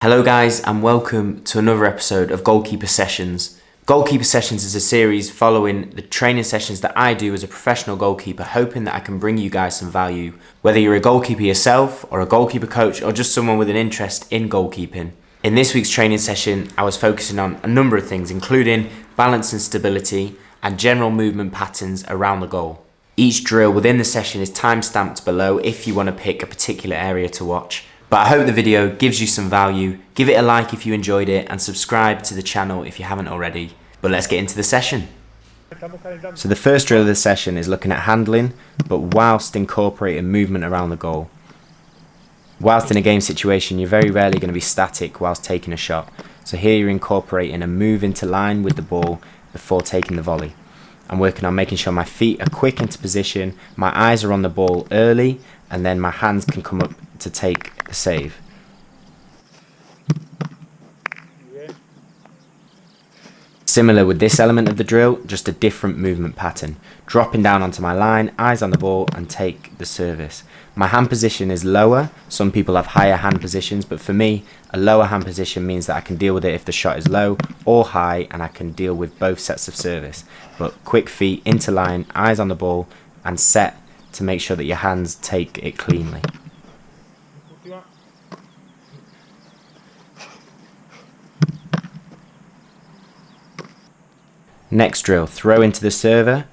Hello guys and welcome to another episode of Goalkeeper Sessions. Goalkeeper Sessions is a series following the training sessions that I do as a professional goalkeeper, hoping that I can bring you guys some value, whether you're a goalkeeper yourself or a goalkeeper coach or just someone with an interest in goalkeeping. In this week's training session, I was focusing on a number of things, including balance and stability and general movement patterns around the goal. Each drill within the session is time-stamped below if you want to pick a particular area to watch. But I hope the video gives you some value. Give it a like if you enjoyed it and subscribe to the channel if you haven't already. But let's get into the session. So the first drill of the session is looking at handling, but whilst incorporating movement around the goal. Whilst in a game situation, you're very rarely going to be static whilst taking a shot. So here you're incorporating a move into line with the ball before taking the volley. I'm working on making sure my feet are quick into position, my eyes are on the ball early, and then my hands can come up to take the save. Similar with this element of the drill, just a different movement pattern. Dropping down onto my line, eyes on the ball, and take the service. My hand position is lower. Some people have higher hand positions, but for me, a lower hand position means that I can deal with it if the shot is low or high, and I can deal with both sets of service. But quick feet into line, eyes on the ball, and set to make sure that your hands take it cleanly. Next drill, throw into the server,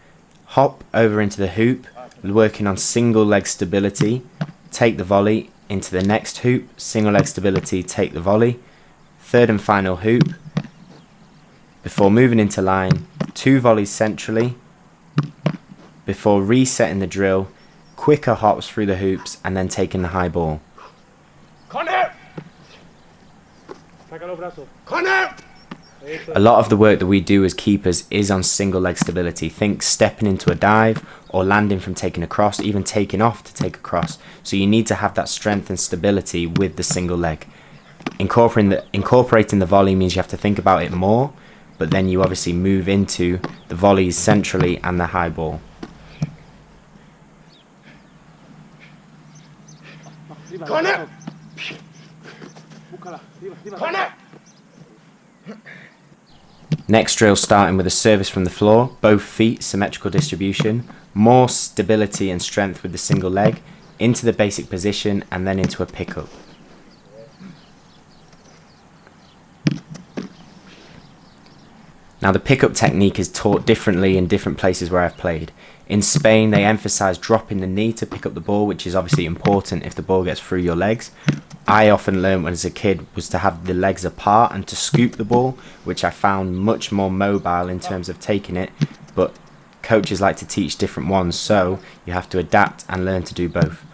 hop over into the hoop, working on single leg stability, take the volley into the next hoop, single leg stability, take the volley, third and final hoop, before moving into line, 2 volleys centrally, before resetting the drill, quicker hops through the hoops and then taking the high ball. Conor! Conor! A lot of the work that we do as keepers is on single leg stability. Think stepping into a dive or landing from taking a cross, even taking off to take a cross. So you need to have that strength and stability with the single leg. Incorporating the volley means you have to think about it more, but then you obviously move into the volleys centrally and the high ball. Conor! Conor! Next drill, starting with a service from the floor, both feet, symmetrical distribution, more stability and strength with the single leg, into the basic position and then into a pickup. Now the pickup technique is taught differently in different places where I've played. In Spain they emphasise dropping the knee to pick up the ball, which is obviously important if the ball gets through your legs. I often learned when as a kid was to have the legs apart and to scoop the ball, which I found much more mobile in terms of taking it, but coaches like to teach different ones, so you have to adapt and learn to do both.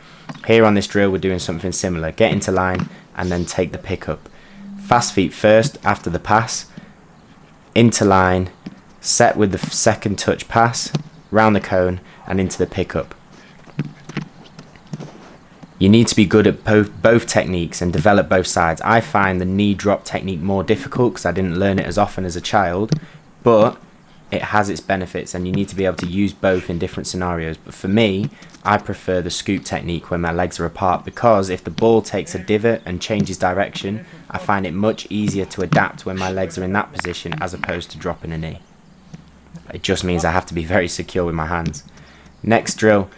Here on this drill we're doing something similar, get into line and then take the pickup. Fast feet first after the pass, into line, set with the second touch pass, round the cone and into the pickup. You need to be good at both techniques and develop both sides. I find the knee drop technique more difficult because I didn't learn it as often as a child, but it has its benefits and you need to be able to use both in different scenarios. But for me, I prefer the scoop technique when my legs are apart, because if the ball takes a divot and changes direction, I find it much easier to adapt when my legs are in that position as opposed to dropping a knee. It just means I have to be very secure with my hands. Next drill,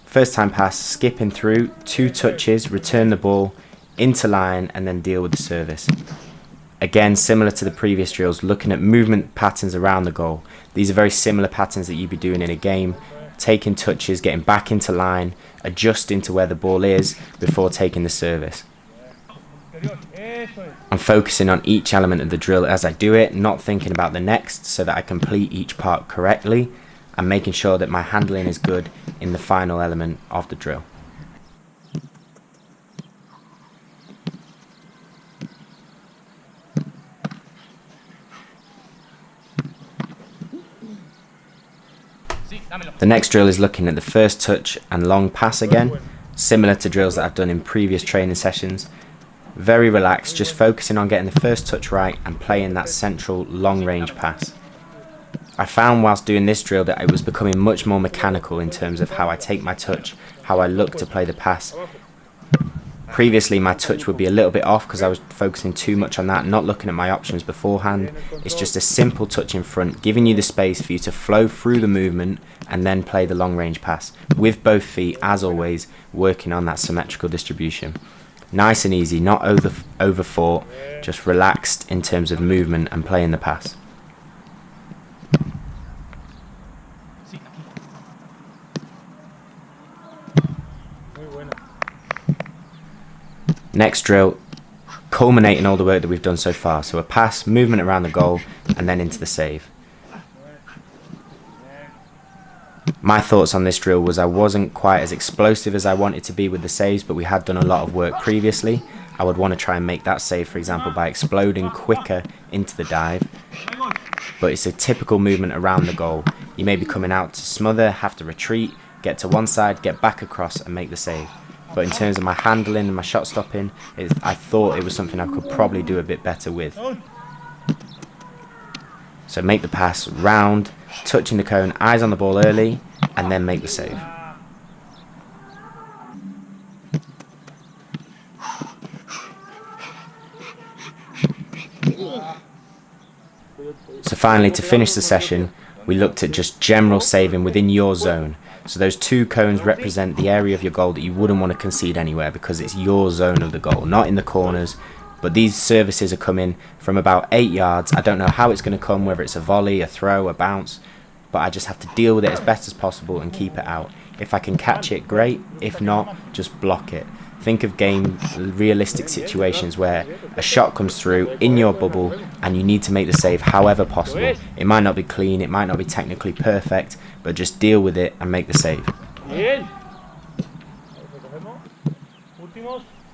first time pass, skipping through, 2 touches, return the ball, into line and then deal with the service. Again, similar to the previous drills, looking at movement patterns around the goal. These are very similar patterns that you'd be doing in a game, taking touches, getting back into line, adjusting to where the ball is before taking the service. I'm focusing on each element of the drill as I do it, not thinking about the next, so that I complete each part correctly and making sure that my handling is good in the final element of the drill. The next drill is looking at the first touch and long pass again, similar to drills that I've done in previous training sessions. Very relaxed, just focusing on getting the first touch right and playing that central long range pass. I found whilst doing this drill that it was becoming much more mechanical in terms of how I take my touch, how I look to play the pass. Previously my touch would be a little bit off because I was focusing too much on that, not looking at my options beforehand. It's just a simple touch in front, giving you the space for you to flow through the movement and then play the long range pass, with both feet, as always, working on that symmetrical distribution. Nice and easy, not overthought, just relaxed in terms of movement and playing the pass. Next drill, culminating all the work that we've done so far. So a pass, movement around the goal, and then into the save. My thoughts on this drill was I wasn't quite as explosive as I wanted to be with the saves, but we had done a lot of work previously. I would want to try and make that save, for example, by exploding quicker into the dive. But it's a typical movement around the goal. You may be coming out to smother, have to retreat, get to one side, get back across and make the save. But in terms of my handling and my shot stopping, I thought it was something I could probably do a bit better with. So make the pass round, touching the cone, eyes on the ball early, and then make the save. So finally, to finish the session, we looked at just general saving within your zone. So those two cones represent the area of your goal that you wouldn't want to concede anywhere because it's your zone of the goal, not in the corners. But these services are coming from about 8 yards. I don't know how it's going to come, whether it's a volley, a throw, a bounce, but I just have to deal with it as best as possible and keep it out. If I can catch it, great. If not, just block it. Think of realistic situations where a shot comes through in your bubble and you need to make the save however possible. It might not be clean, it might not be technically perfect, but just deal with it and make the save.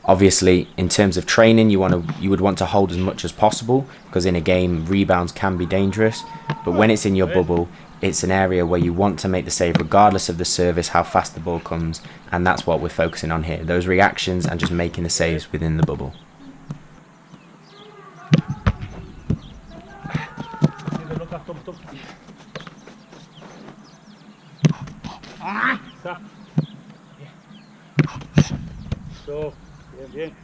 Obviously, in terms of training, you would want to hold as much as possible because in a game, rebounds can be dangerous. But when it's in your bubble, it's an area where you want to make the save regardless of the service, how fast the ball comes, and that's what we're focusing on here. Those reactions and just making the saves within the bubble. So, bien, bien.